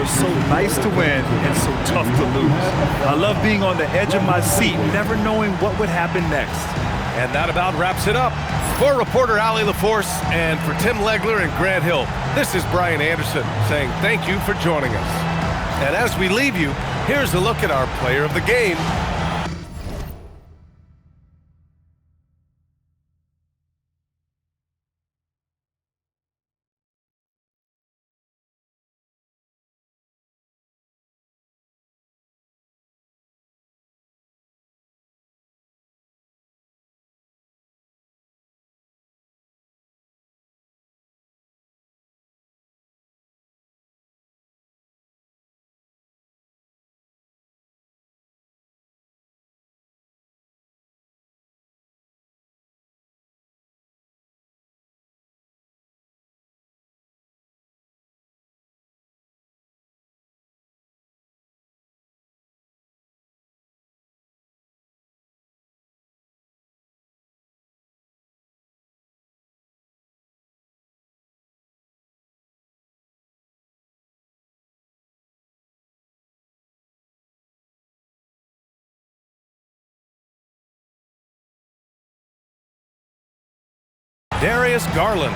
so nice to win and so tough to lose. I love being on the edge of my seat, never knowing what would happen next. And that about wraps it up. For reporter Allie LaForce and for Tim Legler and Grant Hill, this is Brian Anderson saying thank you for joining us. And as we leave you, here's a look at our player of the game. Darius Garland.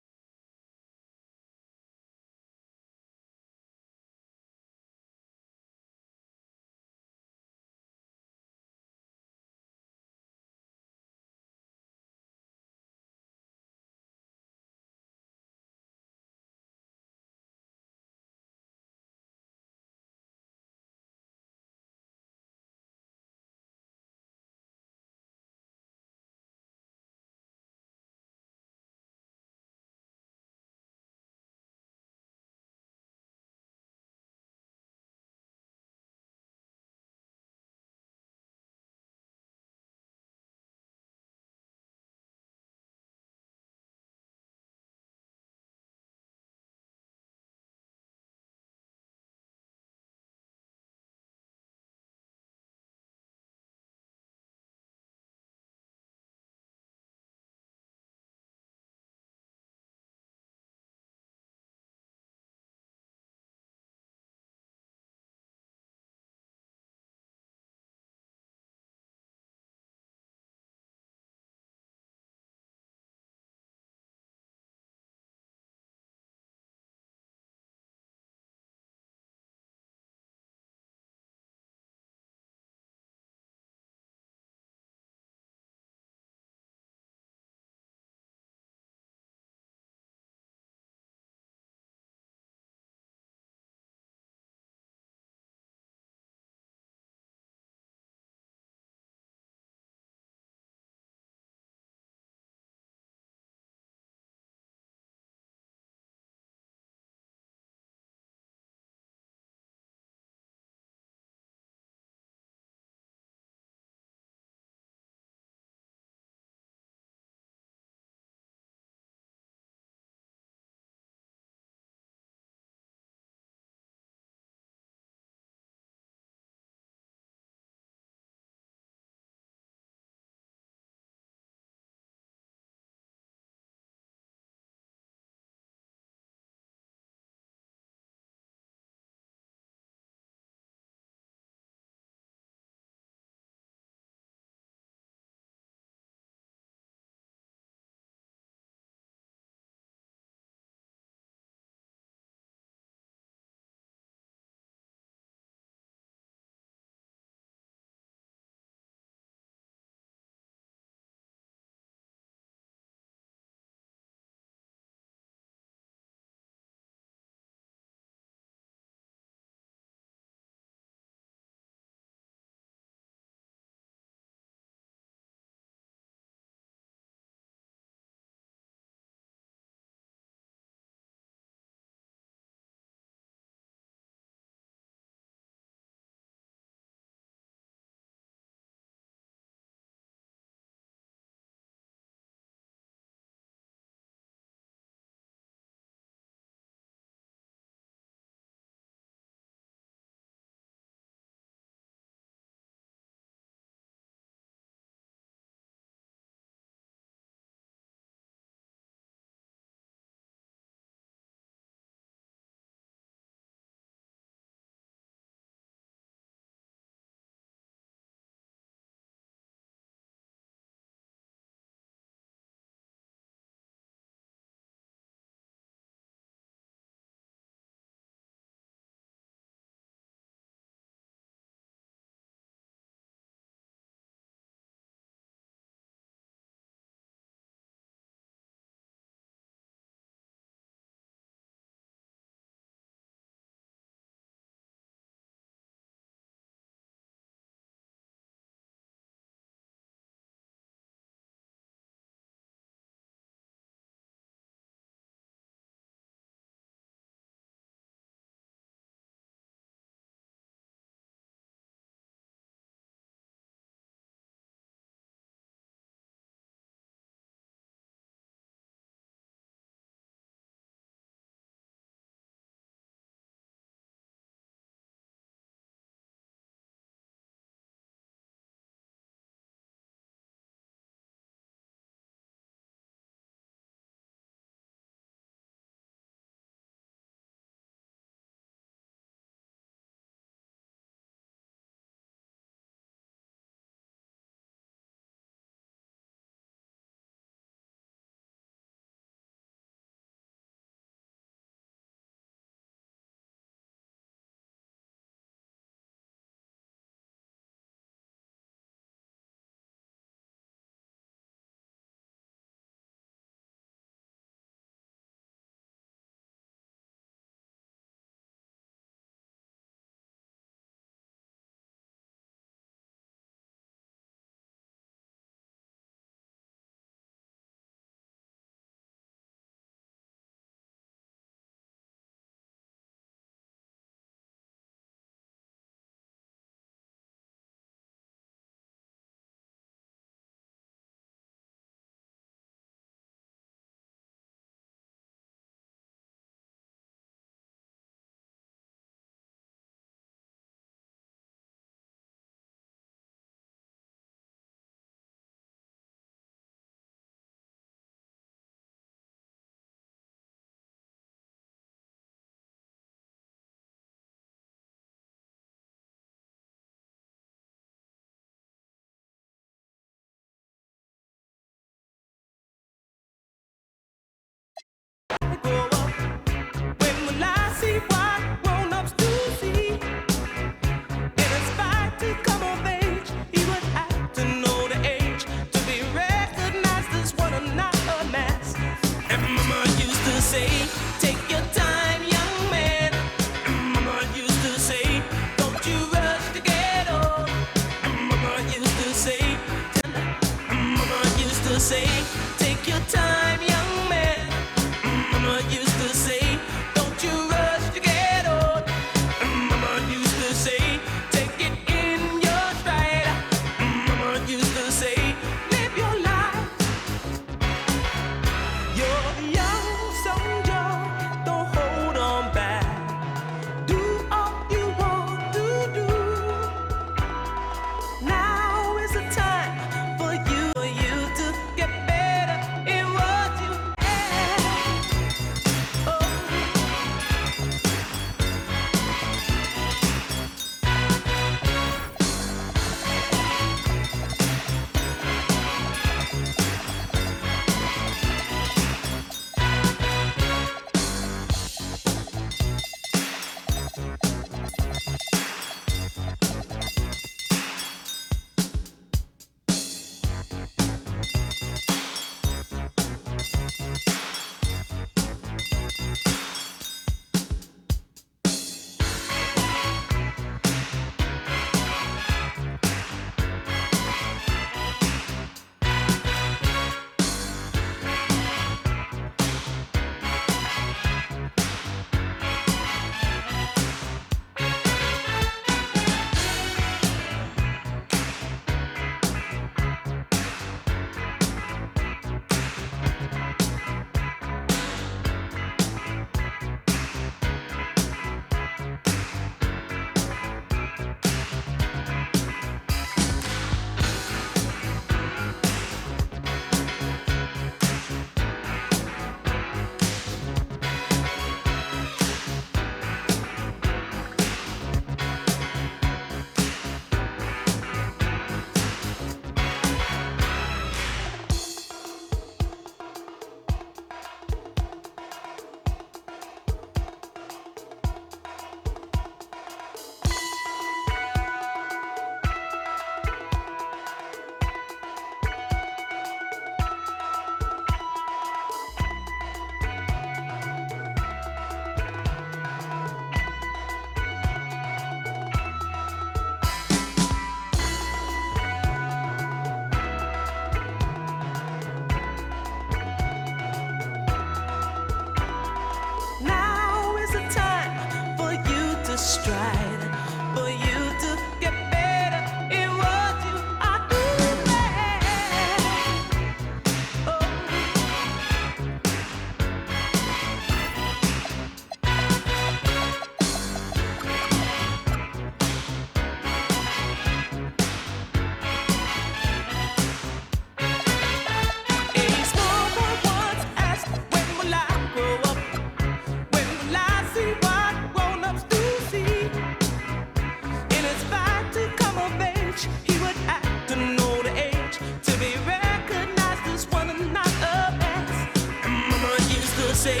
age, he would have to know the age to be recognized as one and not a past. Mama used to say,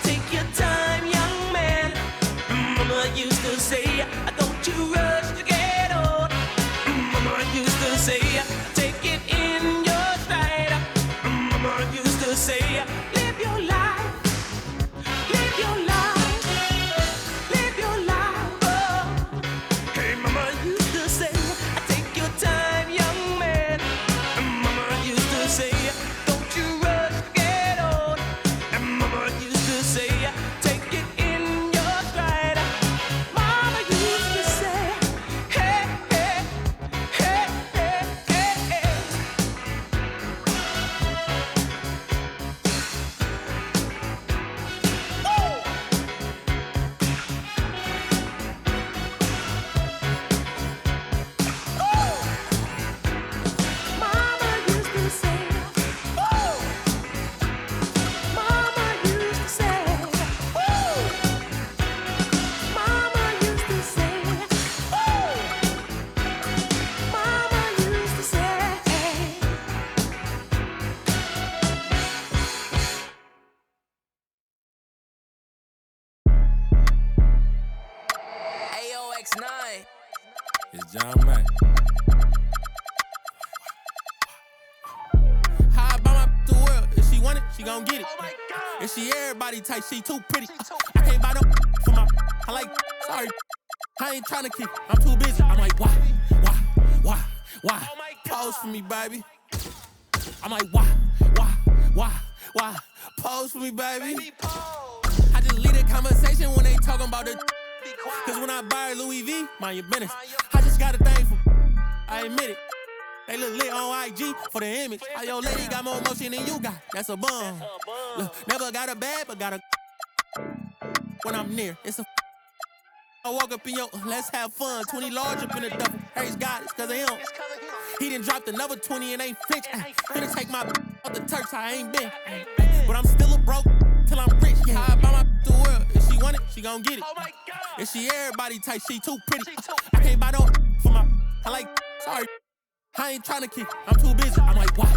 take your time, young man. Mama used to say, don't you rush to get old. Mama used to say, take it in your stride. Mama used to say, live your life, live your life, live your life. Oh. Hey, Mama used to say, take your time, young man. Mama used to say, don't you rush to get old. And Mama used to say, take it in your stride. Mama used to say, hey, hey, hey, hey, hey, hey. Mama used to say, woo! Mama used to say, woo! Mama used to say, woo! Mama used to say. AOX9. It's John Mack. How I buy my the world? If she want it, she gon' get it. If she everybody type, she too pretty. I can't buy no for my. I like. Sorry, I ain't tryna kick. I'm too busy. I'm like, why? Pose for me, baby. I'm like, why? Pose for me, baby. I just lead a conversation when they talking about the. Cause when I buy Louis V, mind your business. I just got a thing for. I admit it. They look lit on IG for the image. How your lady got more motion than you got. That's a bum. Look, never got a bad, but got a. When I'm near, it's a. I walk up in your. Let's have fun. 20 large up in the double. Harry's got it, cause of him. He done dropped another 20 and ain't flinch. Finna take my off the Turks, I ain't been. But I'm still a broke till I'm rich. Yeah, I buy my the world. If she want it, she gon' get it. If she everybody type, she too pretty. I can't buy no for my. I like. Sorry, I ain't tryna kick. I'm too busy. I'm like, why?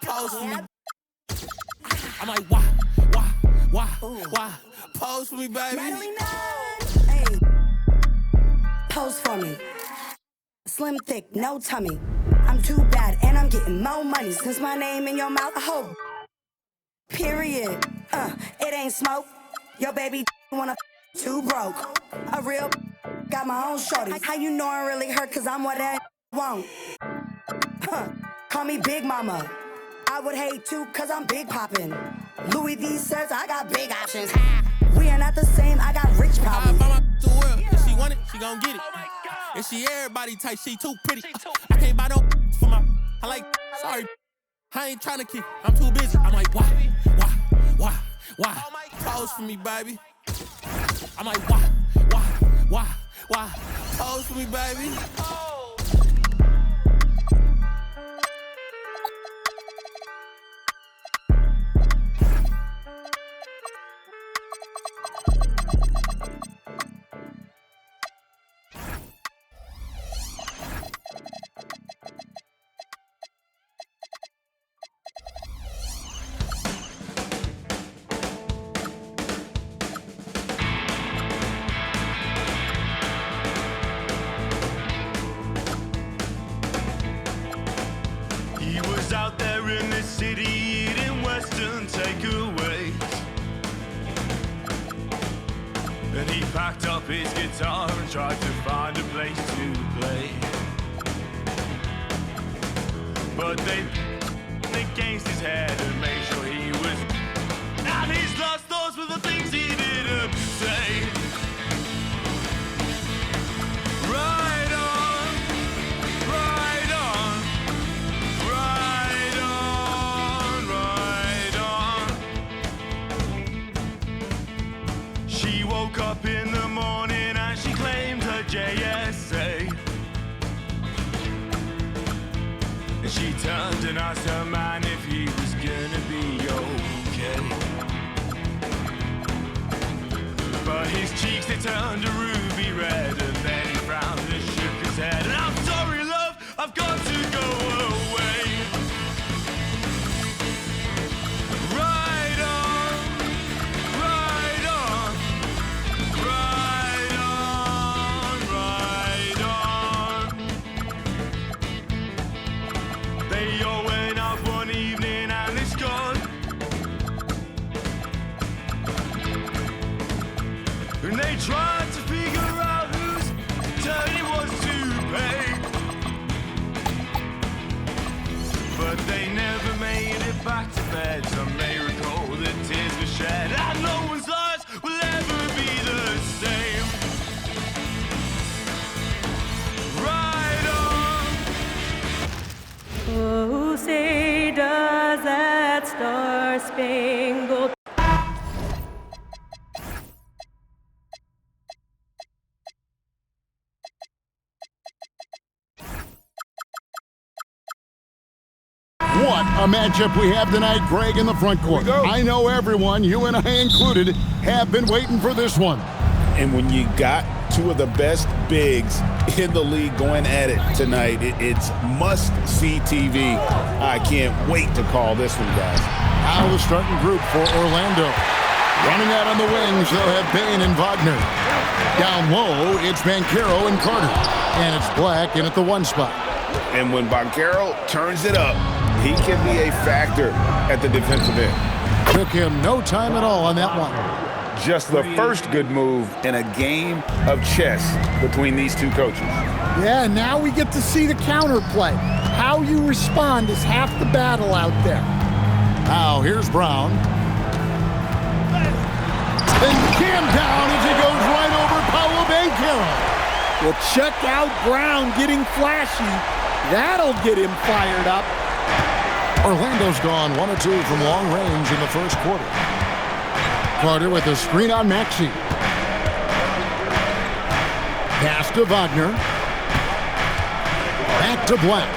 Pose for me. I'm like, why? Pose for me, baby. Hey, pose for me. Slim, thick, no tummy. I'm too bad and I'm getting more money. Since my name in your mouth, I hope. Period. It ain't smoke. Your baby wanna too broke. A real got my own shorty. How you know I really hurt? Cause I'm what that won't. Call me Big Mama. I would hate to cause I'm big poppin'. Louis V says I got big options. We are not the same, I got rich I problems. buy my the world. If she want it, she gon' get it. If she everybody type, she too pretty. I can't buy no for my. I like. Sorry, I ain't tryna kick. I'm too busy. I'm like, why? Pose for me, baby. I'm like, why? Pose for me, baby. Out there in the city eating Western takeaways, and he packed up his guitar and tried to find a place to play. But they against his head and made sure he was. And his last thoughts were the things he didn't say. Right on, right on, right on, right on. She woke up in the morning and she claimed her JSA. And she turned and asked her man if he was gonna be okay. But his cheeks, they turned a ruby red, and then he frowned and shook threads, a miracle, the tears we shed, and no one's lives will ever be the same. Right on. Oh, say does that star-spangled What a matchup we have tonight, Greg, in the front court. I know everyone, you and I included, have been waiting for this one. And when you got two of the best bigs in the league going at it tonight, it's must-see TV. I can't wait to call this one, guys. Now the starting group for Orlando. Running out on the wings, they'll have Bane and Wagner. Down low, it's Banchero and Carter. And it's Black in at the 1 spot. And when Banchero turns it up, he can be a factor at the defensive end. Took him no time at all on that one. Just the first good move in a game of chess between these two coaches. Yeah, now we get to see the counterplay. How you respond is half the battle out there. Now here's Brown. And jammed down as he goes right over Paolo Banchero. Well, check out Brown getting flashy. That'll get him fired up. Orlando's gone 1 of 2 from long range in the first quarter. Carter with a screen on Maxey. Pass to Wagner. Back to Black.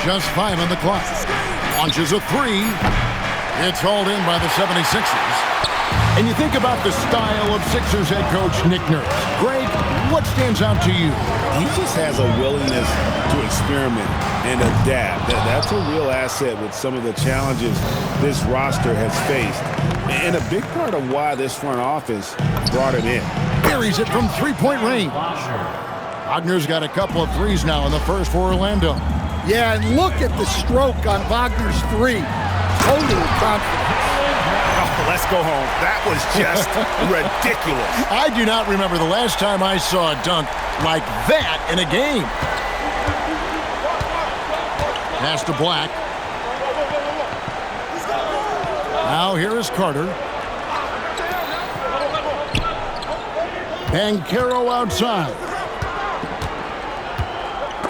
Just 5 on the clock. Launches a 3. It's hauled in by the 76ers. And you think about the style of Sixers head coach Nick Nurse. Greg, what stands out to you? He just has a willingness to experiment and adapt. That's a real asset with some of the challenges this roster has faced. And a big part of why this front office brought him in. Buries it from 3-point range. Wagner's got a couple of threes now in the first for Orlando. Yeah, and look at the stroke on Wagner's 3. Total confidence. Let's go home. That was just ridiculous. I do not remember the last time I saw a dunk like that in a game. Pass to Black. Now here is Carter. Banchero outside.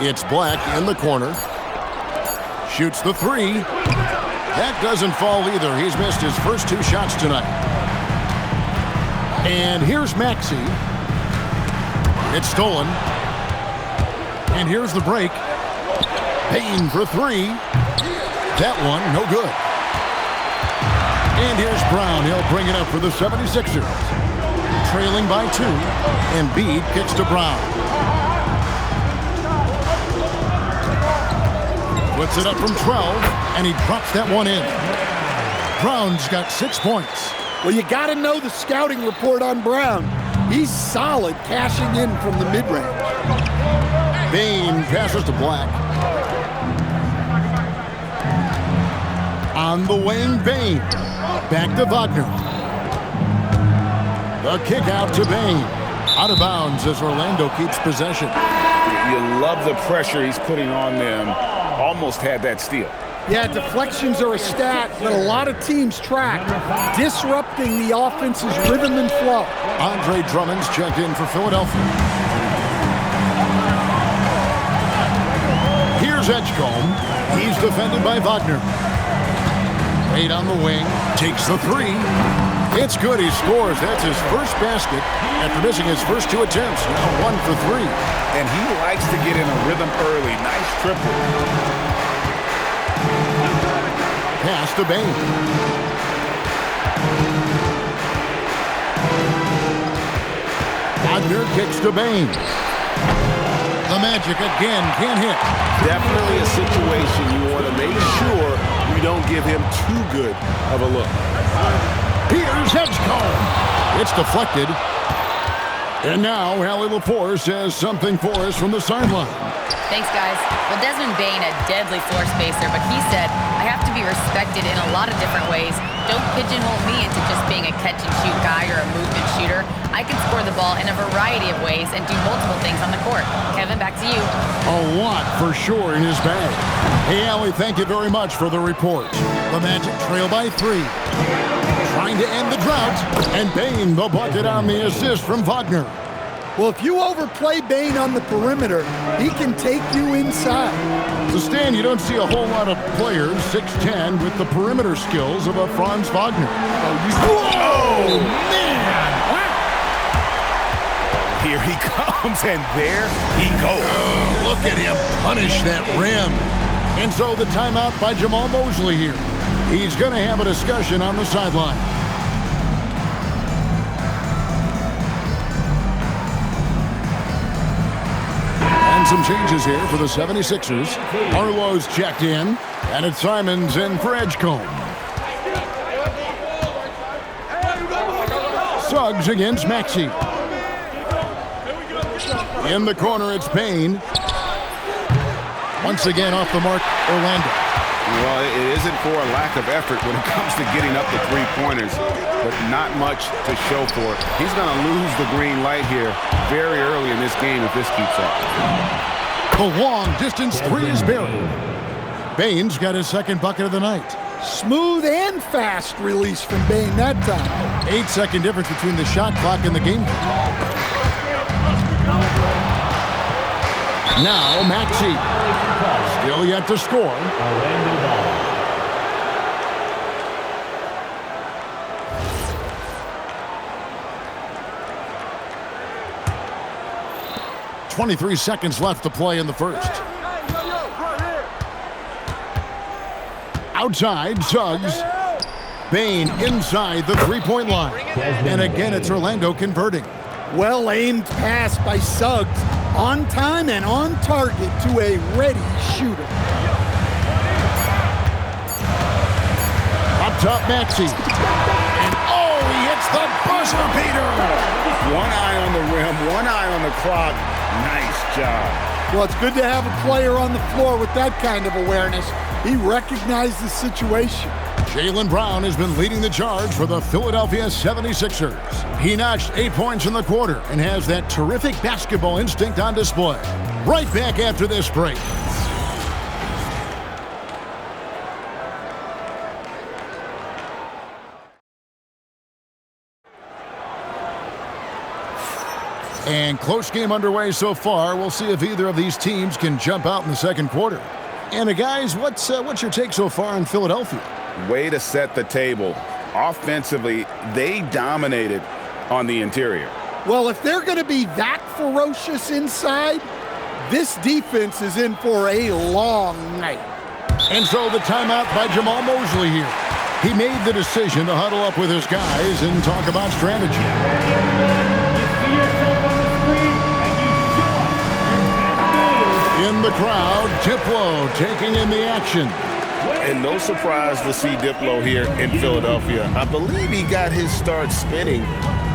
It's Black in the corner. Shoots the 3. That doesn't fall either. He's missed his first 2 shots tonight. And here's Maxey. It's stolen. And here's the break. Payne for 3. That one, no good. And here's Brown. He'll bring it up for the 76ers. Trailing by 2. And Embiid kicks to Brown. Puts it up from 12, and he drops that one in. Brown's got 6 points. Well, you got to know the scouting report on Brown. He's solid cashing in from the mid-range. Bane passes to Black. On the wing, Bane. Back to Wagner. The kick out to Bane. Out of bounds as Orlando keeps possession. You love the pressure he's putting on them. Almost had that steal. Yeah, deflections are a stat that a lot of teams track, disrupting the offense's rhythm and flow. Andre Drummond's checked in for Philadelphia. Here's Edgecombe. He's defended by Wagner. Wade on the wing, takes the 3. It's good, he scores. That's his first basket after missing his first 2 attempts. Now 1 for 3. And he likes to get in a rhythm early. Nice triple. Pass to Bane. Wagner kicks to Bane. The Magic again can't hit. Definitely a situation you want to make sure you don't give him too good of a look. Here's Edgecombe. It's deflected. And now Allie LaForce has something for us from the sideline. Thanks, guys. Well, Desmond Bane, a deadly floor spacer, but he said, I have to be respected in a lot of different ways. Don't pigeonhole me into just being a catch-and-shoot guy or a movement shooter. I can score the ball in a variety of ways and do multiple things on the court. Kevin, back to you. A lot for sure in his bag. Hey, Allie, thank you very much for the report. The Magic trail by 3. Trying to end the drought, and Bane the bucket on the assist from Wagner. Well, if you overplay Bane on the perimeter, he can take you inside. So, Stan, you don't see a whole lot of players, 6'10", with the perimeter skills of a Franz Wagner. Oh, man! Here he comes, and there he goes. Oh, look at him punish that rim. And so the timeout by Jamal Mosley here. He's going to have a discussion on the sideline. Some changes here for the 76ers. Arlo's checked in, and it's Simons in for Edgecombe. Suggs against Maxey. In the corner, it's Bane. Once again off the mark, Orlando. Well, it isn't for a lack of effort when it comes to getting up the three-pointers, but not much to show for it. He's going to lose the green light here very early in this game if this keeps up. The long-distance 3 is buried. Bane's got his second bucket of the night. Smooth and fast release from Bane that time. 8-second difference between the shot clock and the game clock. Now Maxey. Still yet to score. 23 seconds left to play in the first. Outside, Suggs. Bane inside the three-point line. And again, it's Orlando converting. Well-aimed pass by Suggs. On time and on target to a ready shooter. Up top, Maxey. And oh, he hits the buzzer beater. One eye on the rim, one eye on the clock. Nice job. Well, it's good to have a player on the floor with that kind of awareness. He recognized the situation. Jaylen Brown has been leading the charge for the Philadelphia 76ers. He notched 8 points in the quarter and has that terrific basketball instinct on display. Right back after this break. And close game underway so far. We'll see if either of these teams can jump out in the second quarter. And guys, what's your take so far on Philadelphia? Way to set the table. Offensively, they dominated on the interior. Well, if they're going to be that ferocious inside, this defense is in for a long night. And so the timeout by Jamal Mosley here. He made the decision to huddle up with his guys and talk about strategy. In the crowd, Diplo taking in the action. And no surprise to see Diplo here in Philadelphia. I believe he got his start spinning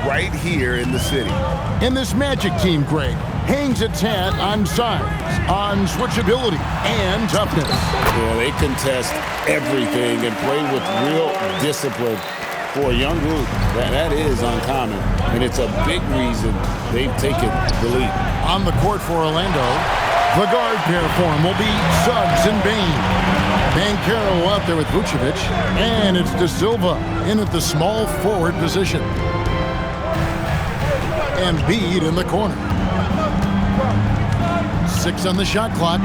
right here in the city. And this Magic team, Greg, hangs its hat on size, on switchability, and toughness. Yeah, they contest everything and play with real discipline. For a young group, that is uncommon. And it's a big reason they've taken the lead. On the court for Orlando, the guard pair for him will be Suggs and Bane. Banchero out there with Vucevic, and it's De Silva in at the small forward position. Embiid in the corner. 6 on the shot clock.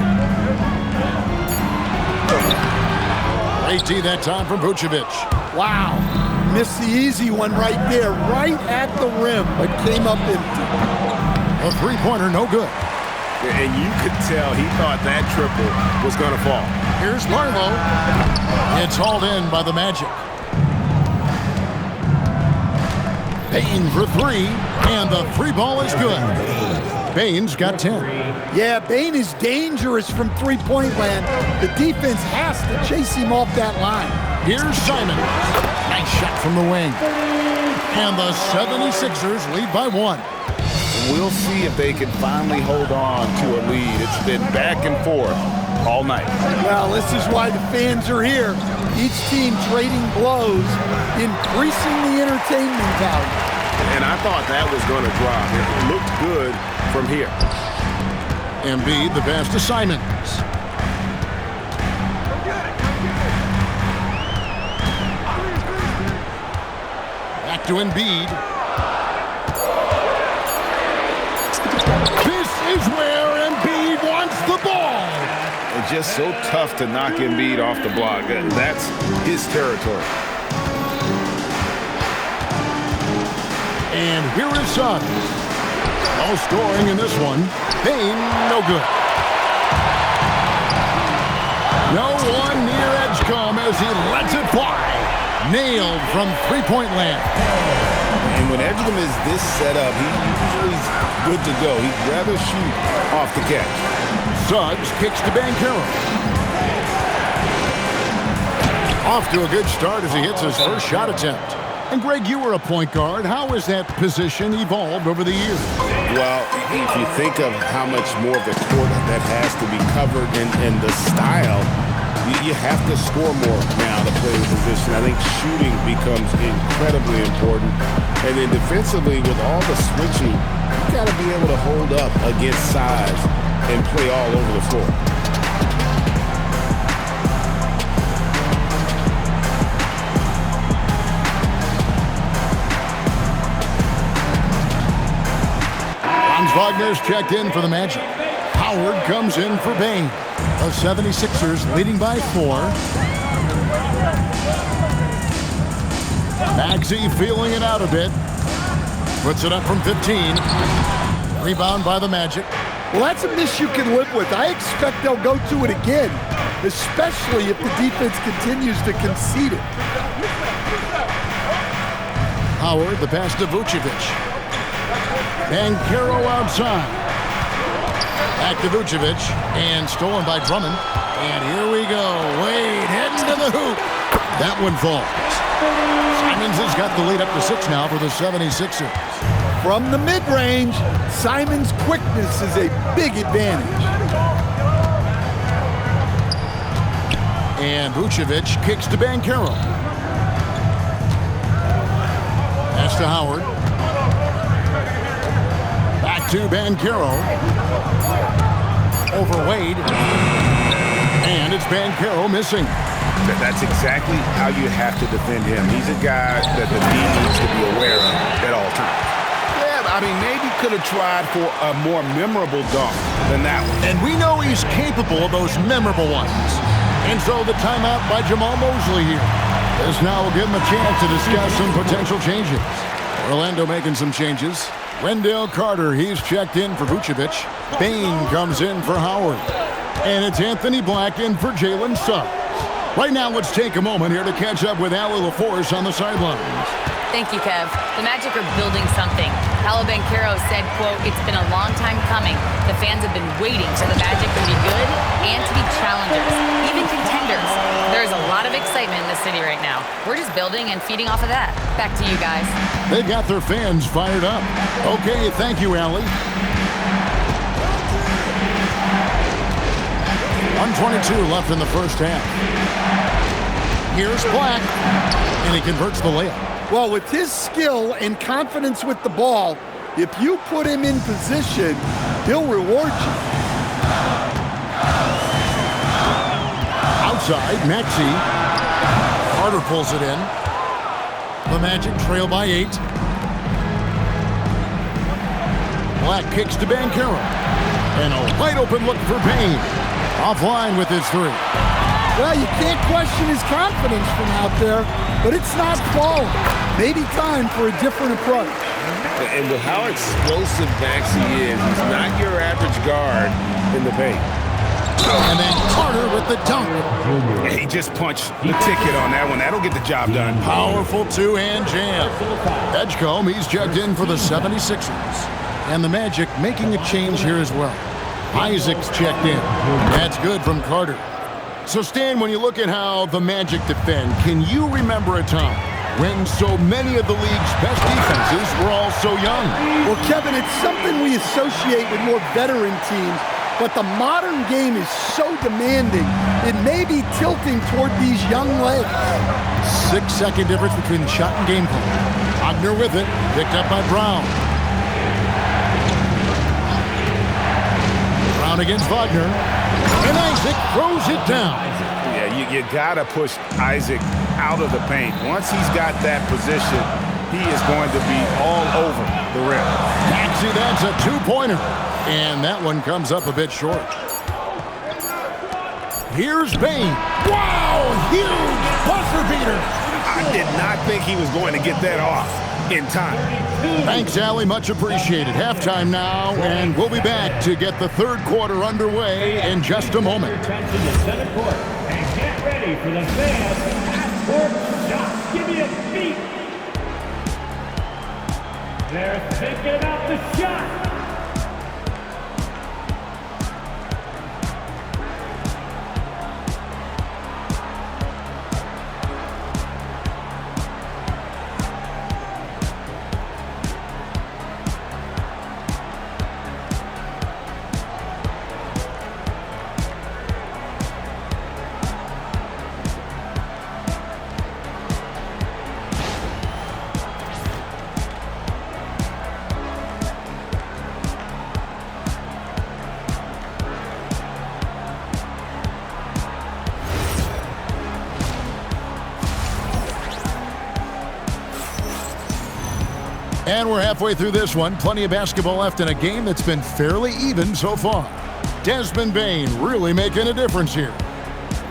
18 that time from Vucevic. Wow, missed the easy one right there, right at the rim, but came up empty. A three-pointer, no good. And you could tell he thought that triple was going to fall. Here's Marlowe. It's hauled in by the Magic. Bane for 3, and the free ball is good. Bane's got 10. Yeah, Bane is dangerous from three-point land. The defense has to chase him off that line. Here's Simon. Nice shot from the wing. And the 76ers lead by 1. we'll see if they can finally hold on to a lead. It's been back and forth all night. Well, this is why the fans are here. Each team trading blows, increasing the entertainment value. And I thought that was going to drop. It looked good from here. Embiid, the pass to Simons. Back to Embiid. This is where Embiid wants the ball. It's just so tough to knock Embiid off the block. That's his territory. And here is Suggs. No scoring in this one. Bane, no good. No one near Edgecombe as he lets it fly. Nailed from three-point land. And when Edgecombe is this set up, he usually is good to go. He'd rather shoot off the catch. Suggs kicks to Banchero. Off to a good start as he hits his first shot attempt. And Greg, you were a point guard. How has that position evolved over the years? Well, if you think of how much more of the court that has to be covered and the style, you have to score more now to play the position. I think shooting becomes incredibly important. And then defensively, with all the switching, you got to be able to hold up against size and play all over the floor. Franz Wagner's checked in for the Magic. Howard comes in for Bane. The 76ers leading by 4. Maxey feeling it out a bit. Puts it up from 15. Rebound by the Magic. Well, that's a miss you can live with. I expect they'll go to it again, especially if the defense continues to concede it. Howard, the pass to Vucevic. Banchero outside. Back to Vucevic, and stolen by Drummond. And here we go. Wade heading to the hoop. That one falls. Simons has got the lead up to 6 now for the 76ers. From the mid-range, Simons' quickness is a big advantage. And Vucevic kicks to Banchero. Pass to Howard. Back to Banchero. Over Wade. And it's Banchero missing. That's exactly how you have to defend him. He's a guy that the D needs to be aware of at all times. Yeah, I mean, maybe could have tried for a more memorable dunk than that one. And we know he's capable of those memorable ones. And so the timeout by Jamal Mosley here. This now will give him a chance to discuss some potential changes. Orlando making some changes. Wendell Carter, he's checked in for Vucevic. Bane comes in for Howard. And it's Anthony Black in for Jalen Suggs. Right now, let's take a moment here to catch up with Allie LaForce on the sidelines. Thank you, Kev. The Magic are building something. Paolo Banchero said, quote, "It's been a long time coming. The fans have been waiting for the Magic to be good and to be challengers, even contenders. There is a lot of excitement in the city right now. We're just building and feeding off of that." Back to you guys. They've got their fans fired up. Okay, thank you, Allie. 1:22 left in the first half. Here's Black, and he converts the layup. Well, with his skill and confidence with the ball, if you put him in position, he'll reward you. Outside, Maxey. Carter pulls it in. The Magic trail by 8. Black kicks to Banchero. And a wide open look for Payne. Offline with his 3. Well, you can't question his confidence from out there, but it's not falling. Maybe time for a different approach. And with how explosive Maxey is, he's not your average guard in the paint. And then Carter with the dunk. He just punched the ticket on that one. That'll get the job done. Powerful two-hand jam. Edgecombe, he's checked in for the 76ers. And the Magic making a change here as well. Isaac's checked in. That's good from Carter. So, Stan, when you look at how the Magic defend, can you remember a time when so many of the league's best defenses were all so young. Well, Kevin, it's something we associate with more veteran teams, but the modern game is so demanding, it may be tilting toward these young legs. 6-second difference between the shot and game clock. Wagner with it, picked up by Brown. Brown against Wagner, and Isaac throws it down. Yeah, you gotta push Isaac out of the paint. Once he's got that position, he is going to be all over the rim. Maxey, that's a two-pointer. And that one comes up a bit short. Here's Bane. Wow, huge buzzer beater. I did not think he was going to get that off in time. Thanks, Allie. Much appreciated. Halftime now, and we'll be back to get the third quarter underway in just a moment. Return to the center court and get ready for the fans at court shots. Give me a beat. They're thinking about the shot. And we're halfway through this one. Plenty of basketball left in a game that's been fairly even so far. Desmond Bane really making a difference here.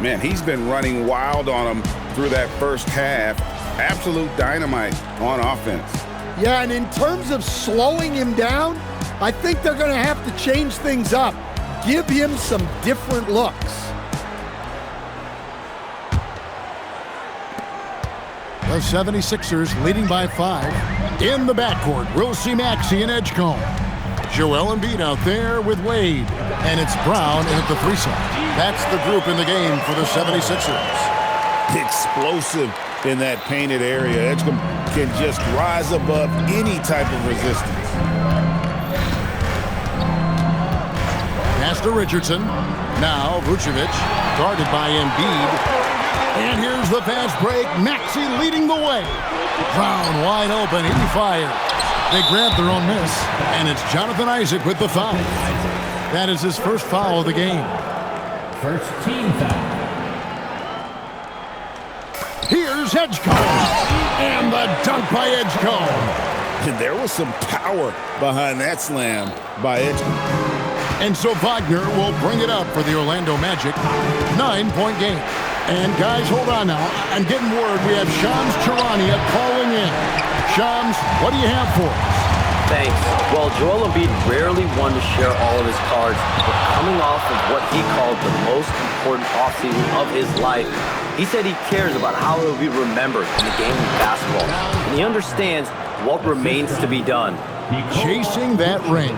Man, he's been running wild on him through that first half. Absolute dynamite on offense. Yeah, and in terms of slowing him down, I think they're going to have to change things up. Give him some different looks. The 76ers leading by 5. In the backcourt, we'll see Maxey and Edgecombe. Joel Embiid out there with Wade. And it's Brown in at the 3 side. That's the group in the game for the 76ers. Explosive in that painted area. Edgecombe can just rise above any type of resistance. Pass to Richardson. Now Vucevic, guarded by Embiid. And here's the fast break. Maxey leading the way. Brown wide open. He fires. They grab their own miss. And it's Jonathan Isaac with the foul. That is his first foul of the game. First team foul. Here's Edgecombe. And the dunk by Edgecombe. And there was some power behind that slam by Edgecombe. And so Wagner will bring it up for the Orlando Magic. 9-point game. And guys, hold on now. I'm getting word we have Shams Charania calling in. Shams, what do you have for us? Thanks. Well, Joel Embiid rarely wanted to share all of his cards, but coming off of what he called the most important offseason of his life, he said he cares about how it will be remembered in the game of basketball, and he understands what remains to be done. Chasing that ring.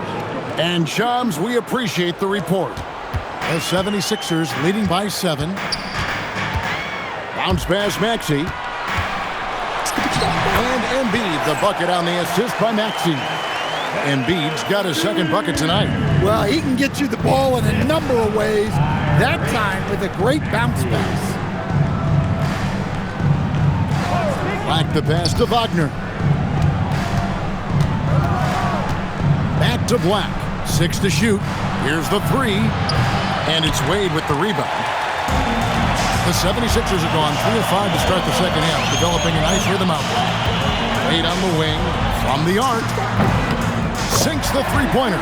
And Shams, we appreciate the report. The 76ers leading by 7. Bounce pass Maxey. And Embiid, the bucket on the assist by Maxey. Embiid's got his second bucket tonight. Well, he can get you the ball in a number of ways, that time with a great bounce pass. Back the pass to Wagner. Back to Black. 6 to shoot. Here's the 3. And it's Wade with the rebound. The 76ers have gone 3 of 5 to start the second half, developing a nice rhythm out there. Wade on the wing, from the arc, sinks the three-pointer.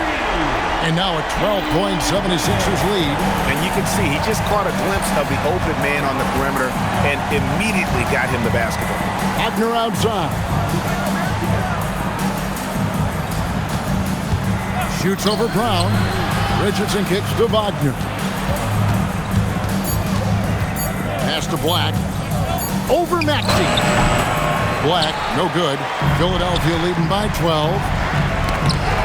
And now a 12-point 76ers lead. And you can see he just caught a glimpse of the open man on the perimeter and immediately got him the basketball. Wagner outside. Shoots over Brown. Richardson kicks to Wagner. Pass to Black. Over Maxey. Black, no good. Philadelphia leading by 12.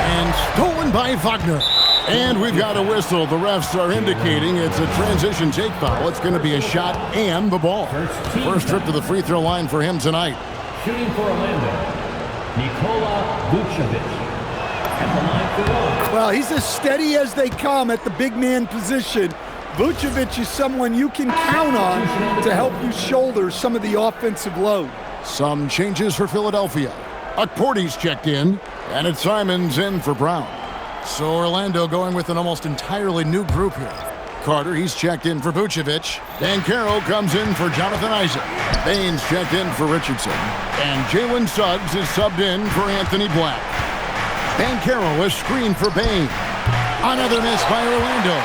And stolen by Wagner. And we've got a whistle. The refs are indicating it's a transition take foul. It's going to be a shot and the ball. First trip to the free throw line for him tonight. Shooting for Orlando, Nikola Vucevic. At the line for one. Well, he's as steady as they come at the big man position. Vucevic is someone you can count on to help you shoulder some of the offensive load. Some changes for Philadelphia. Akporti's checked in, and it's Simons in for Brown. So Orlando going with an almost entirely new group here. Carter, he's checked in for Vucevic. Banchero comes in for Jonathan Isaac. Baines checked in for Richardson. And Jalen Suggs is subbed in for Anthony Black. Banchero is screened for Bane. Another miss by Orlando.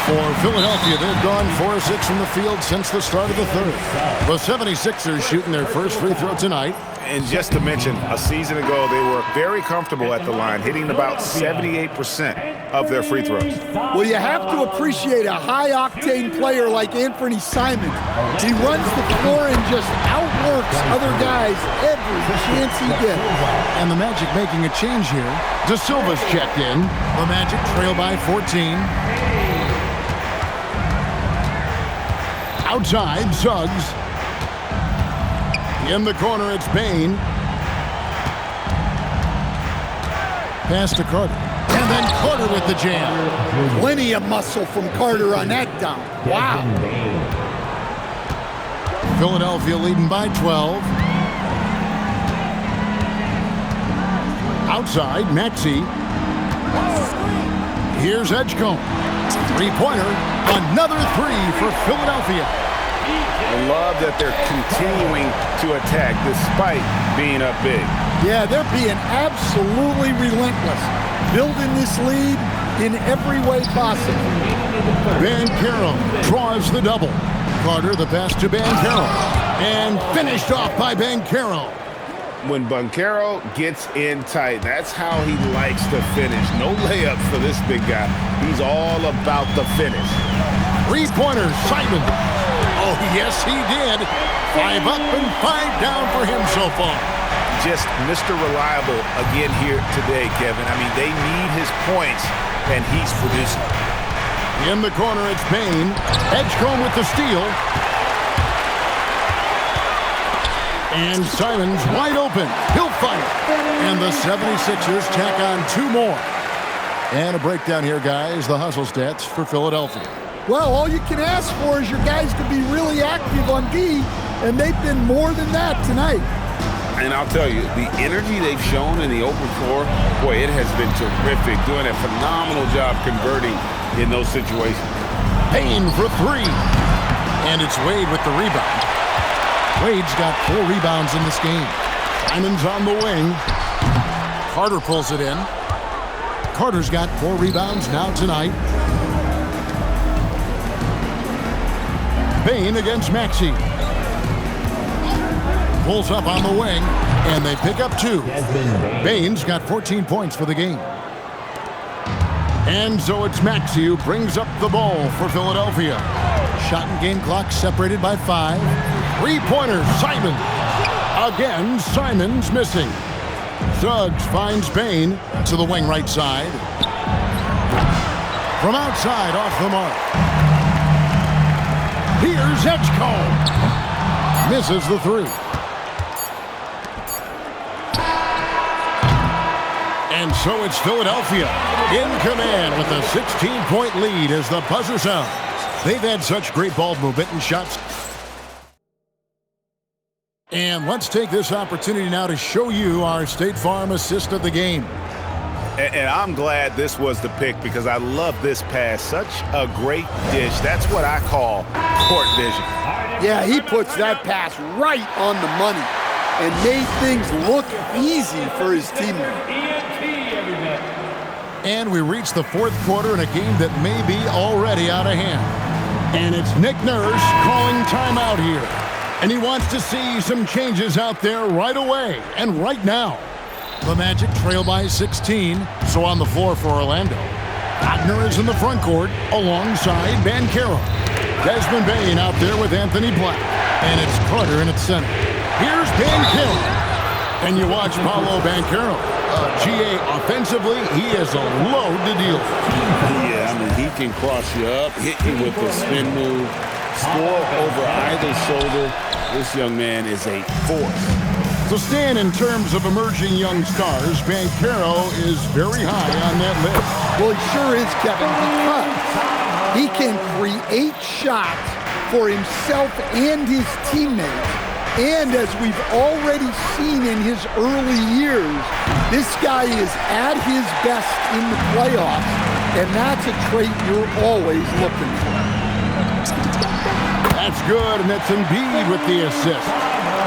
For Philadelphia, they've gone 4-6 from the field since the start of the third. The 76ers shooting their first free throw tonight. And just to mention, a season ago, they were very comfortable at the line, hitting about 78% of their free throws. Well, you have to appreciate a high-octane player like Anthony Simons. He runs the floor and just outworks other guys every chance he gets. And the Magic making a change here. De Silva's checked in. The Magic trail by 14. Outside, Suggs. In the corner, it's Bane. Pass to Carter. And then Carter with the jam. Plenty of muscle from Carter on that down. Wow. Philadelphia leading by 12. Outside, Maxey. Here's Edgecombe. Three-pointer. Another three for Philadelphia. I love that they're continuing to attack despite being up big. Yeah, they're being absolutely relentless, building this lead in every way possible. Banchero draws the double. Carter, the pass to Banchero. And finished off by Banchero. When Banchero gets in tight, that's how he likes to finish. No layups for this big guy. He's all about the finish. Three-pointer, Simon. Oh, yes, he did. 5 up and 5 down for him so far. Just Mr. Reliable again here today, Kevin. I mean, they need his points, and he's producing. In the corner, it's Bane. Edgecombe with the steal. And Simons wide open. He'll fire. And the 76ers tack on 2 more. And a breakdown here, guys. The hustle stats for Philadelphia. Well, all you can ask for is your guys to be really active on D, and they've been more than that tonight. And I'll tell you, the energy they've shown in the open floor, boy, it has been terrific. Doing a phenomenal job converting in those situations. Payne for 3. And it's Wade with the rebound. Wade's got 4 rebounds in this game. Simon's on the wing. Carter pulls it in. Carter's got 4 rebounds now tonight. Bane against Maxey. Pulls up on the wing, and they pick up 2. Bane's got 14 points for the game. And so it's Maxey who brings up the ball for Philadelphia. Shot and game clock separated by 5. Three-pointer, Simon. Again, Simon's missing. Suggs finds Bane to the wing right side. From outside, off the mark. Here's Edgecombe. Misses the 3. And so it's Philadelphia in command with a 16-point lead as the buzzer sounds. They've had such great ball movement and shots. And let's take this opportunity now to show you our State Farm assist of the game. And I'm glad this was the pick because I love this pass. Such a great dish. That's what I call court vision. Yeah, he puts that pass right on the money and made things look easy for his teammate. And we reach the 4th quarter in a game that may be already out of hand. And it's Nick Nurse calling timeout here. And he wants to see some changes out there right away and right now. The Magic trail by 16, so on the floor for Orlando. Wagner is in the front court alongside Banchero. Desmond Bane out there with Anthony Black. And it's Carter in its center. Here's Banchero. And you watch Paolo Banchero. GA offensively, he is a load to deal with. Yeah, I mean, he can cross you up, hit you with the spin move, score over either shoulder. This young man is a force. So, Stan, in terms of emerging young stars, Banchero is very high on that list. Well, he sure is, Kevin, because he can create shots for himself and his teammates. And as we've already seen in his early years, this guy is at his best in the playoffs, and that's a trait you're always looking for. That's good, and that's Embiid with the assist.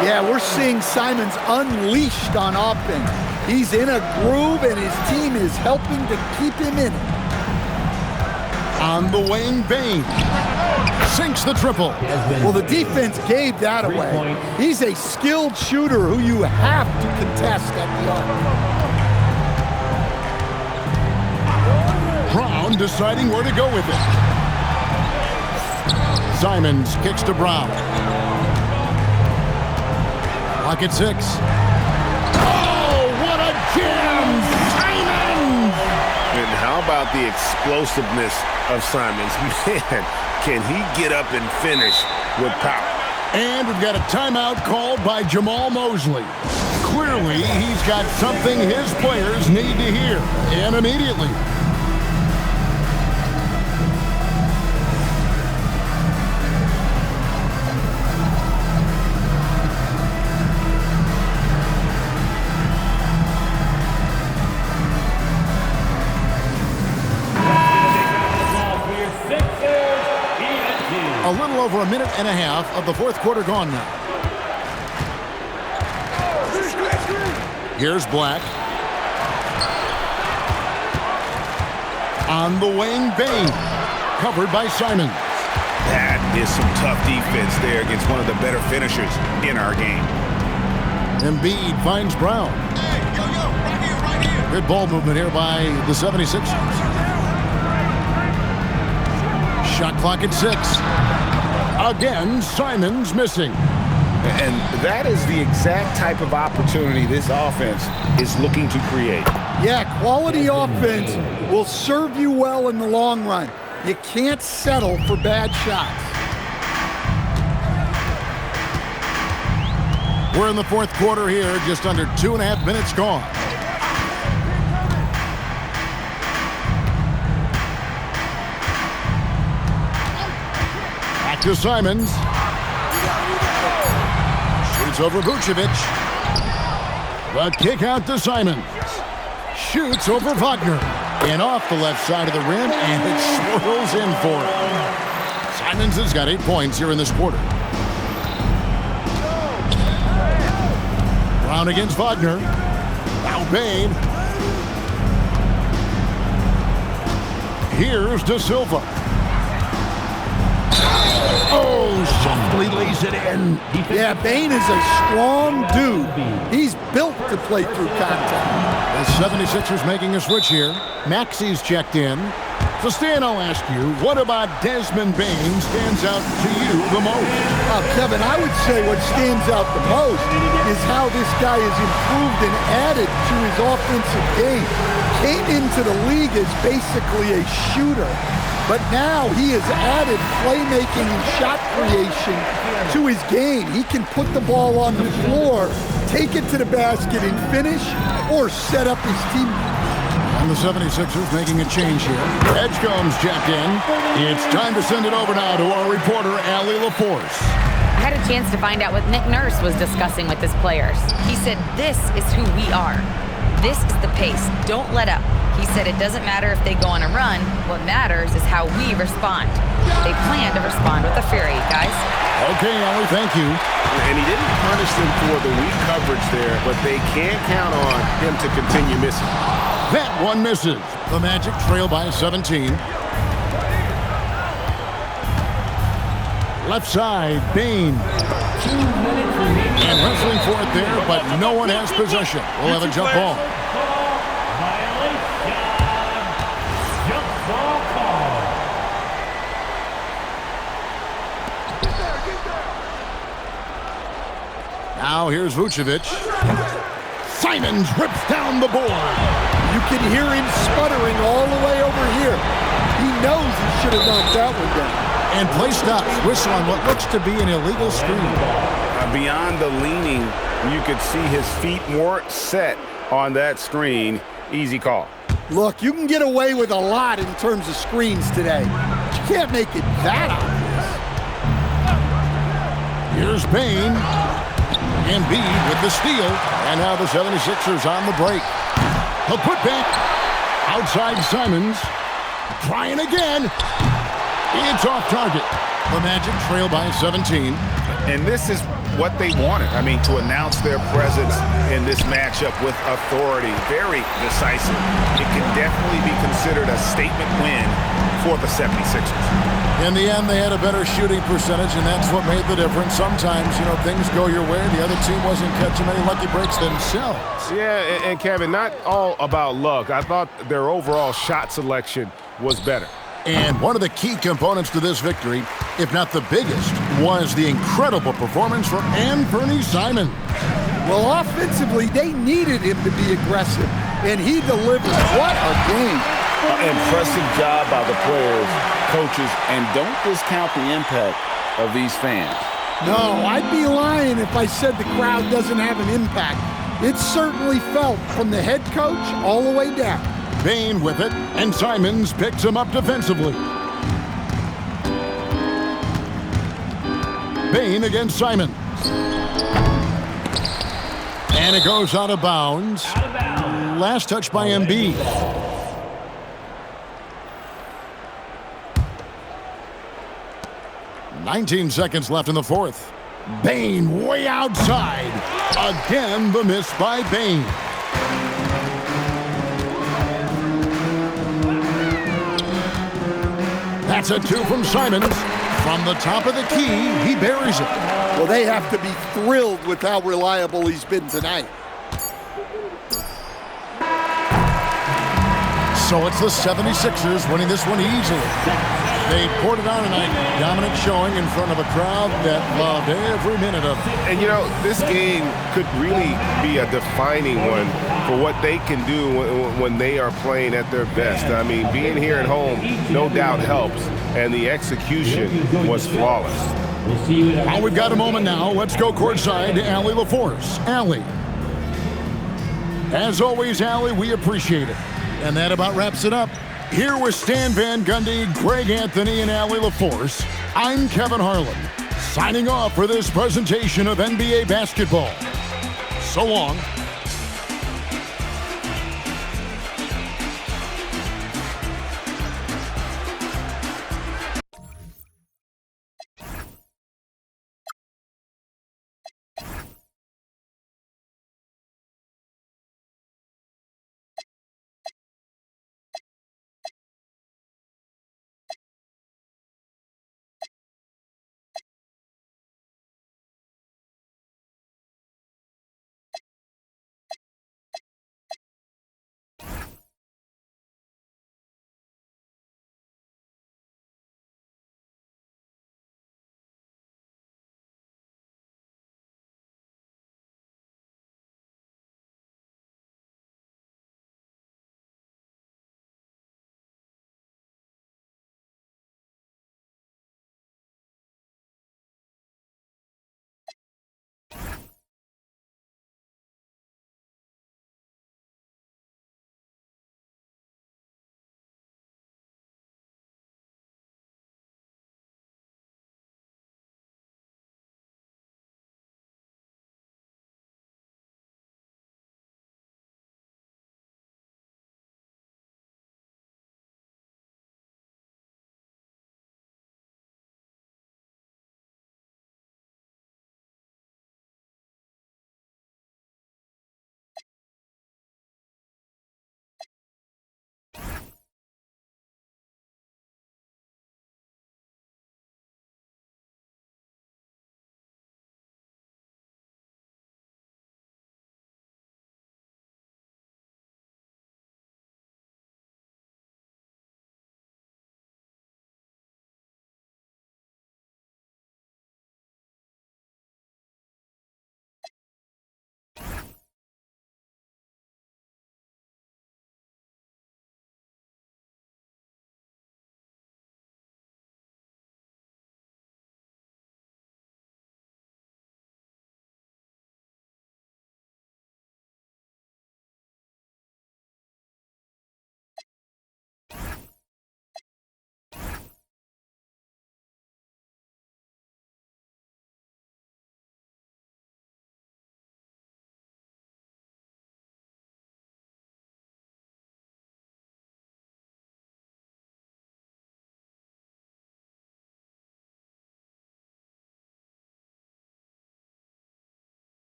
Yeah, we're seeing Simons unleashed on offense. He's in a groove, and his team is helping to keep him in it. On the wing, Bane sinks the triple. Well, the defense gave that away. He's a skilled shooter who you have to contest at the arc. Brown deciding where to go with it. Simons kicks to Brown. Clock at 6. Oh, what a jam! Simons! And how about the explosiveness of Simons? Man, can he get up and finish with power? And we've got a timeout called by Jamal Mosley. Clearly, he's got something his players need to hear, and immediately. A little over a minute and a half of the fourth quarter gone now. Here's Black. On the wing, Bane. Covered by Simons. That is some tough defense there against one of the better finishers in our game. Embiid finds Brown. Good ball movement here by the 76ers. Shot clock at 6. Again, Simons missing. And that is the exact type of opportunity this offense is looking to create. Yeah, quality offense will serve you well in the long run. You can't settle for bad shots. We're in the fourth quarter here, just under 2.5 minutes gone. Back to Simons. Shoots over Vucevic. The kick out to Simons. Shoots over Wagner. And off the left side of the rim, and it swirls in for him. Simons has got 8 points here in this quarter. Brown against Wagner. Now Bane. Here's De Silva. Oh, softly lays it in. Yeah, Bane is a strong dude. He's built to play through contact. The 76ers making a switch here. Maxi's checked in. So Stan, I'll ask you, what about Desmond Bane stands out to you the most? Kevin, I would say what stands out the most is how this guy has improved and added to his offensive game. Came into the league as basically a shooter, but now he has added playmaking and shot creation to his game. He can put the ball on the floor, take it to the basket and finish, or set up his team. And the 76ers making a change here. Edgecombe's checked in. It's time to send it over now to our reporter, Allie LaForce. I had a chance to find out what Nick Nurse was discussing with his players. He said, "This is who we are. This is the pace. Don't let up." He said it doesn't matter if they go on a run. What matters is how we respond. They plan to respond with a fury, guys. Okay, Allie, thank you. And he didn't punish them for the weak coverage there, but they can't count on him to continue missing. That one misses. The Magic trail by 17. Left side, Bane. And wrestling for it there, but no one has possession. We'll have a jump ball. Now here's Vucevic. Simons rips down the board. You can hear him sputtering all the way over here. He knows he should have knocked that one down. And play stops. Whistle on what looks to be an illegal screen. beyond the leaning, you could see his feet more set on that screen. Easy call. Look, you can get away with a lot in terms of screens today. But you can't make it that obvious. Here's Bane. Embiid with the steal. And now the 76ers on the break. The putback. Outside Simons. Trying again. It's off target. The Magic trail by 17. And this is what they wanted. I mean, to announce their presence in this matchup with authority. Very decisive. It can definitely be considered a statement win for the 76ers. In the end, they had a better shooting percentage, and that's what made the difference. Sometimes, things go your way. The other team wasn't catching many lucky breaks themselves. Yeah, and Kevin, not all about luck. I thought their overall shot selection was better. And one of the key components to this victory, if not the biggest, was the incredible performance from Anthony Simons. Well, offensively, they needed him to be aggressive, and he delivered. What a game. Impressive job by the players, coaches, and don't discount the impact of these fans. No, I'd be lying if I said the crowd doesn't have an impact. It's certainly felt from the head coach all the way down. Bane with it, and Simons picks him up defensively. Bane against Simons. And it goes out of bounds. Last touch by Embiid. "19 seconds left in the fourth. Bane way outside. Again, the miss by Bane. That's a two from Simons. From the top of the key, he buries it. Well, they have to be thrilled with how reliable he's been tonight. So it's the 76ers winning this one easily. They poured it on tonight. Dominant showing in front of a crowd that loved every minute of it. And, this game could really be a defining one for what they can do when they are playing at their best. I mean, being here at home no doubt helps, and the execution was flawless. Well, we've got a moment now. Let's go courtside to Allie LaForce. Allie. As always, Allie, we appreciate it. And that about wraps it up. Here with Stan Van Gundy, Greg Anthony, and Allie LaForce, I'm Kevin Harlan, signing off for this presentation of NBA basketball. So long.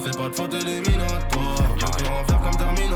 fais pas de faute éliminatoire. Je peux en faire comme Terminator.